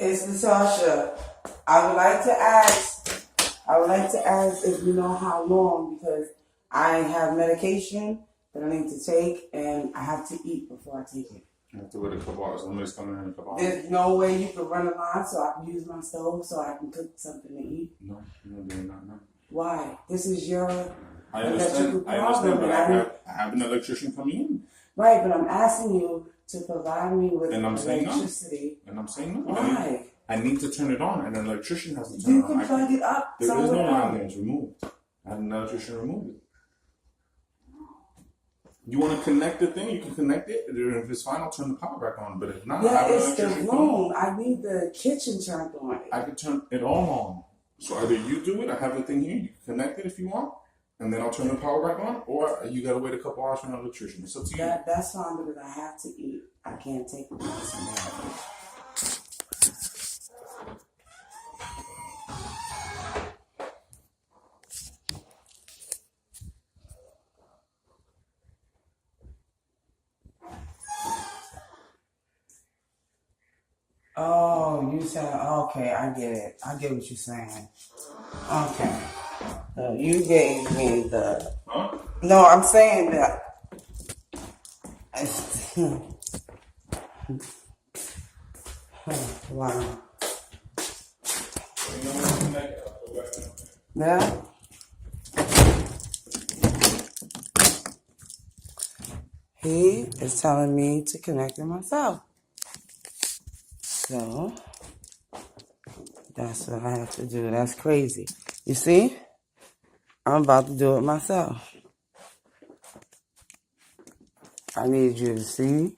It's Natasha. I would like to ask. I would like to ask if you know how long, because I have medication that I need to take, and I have to eat before I take it. You have to wait a couple hours. Somebody's coming in a couple hours. There's no way you can run a line so I can use my stove so I can cook something to eat. No, you're not doing that now. Why? This is your I electrical understand. I understand, problem. but I have an electrician coming in. Right, but I'm asking you to provide me with And I'm saying no. electricity. And I'm saying no. Why? I need to turn it on, and an electrician has to turn You it on. can plug it up There is no somewhere line else. there. It's removed. I had an electrician remove it. You want to connect the thing? You can connect it. If it's fine, I'll turn the power back on. But if not, I Yeah, have an it's the electrician room. I need the kitchen turned on. I can turn it all on. So either you do it, I have the thing here, you can connect it if you want, and then I'll turn the power back on, or you gotta wait a couple hours for an electrician. It's up to you. That's fine, because I have to eat. I can't take medicine. Oh, you said, okay, I get it. I get what you're saying. Okay. So you gave me the... Huh? No, I'm saying that... Wow. Yeah? He is telling me to connect it myself. So, that's what I have to do. That's crazy. You see? I'm about to do it myself. I need you to see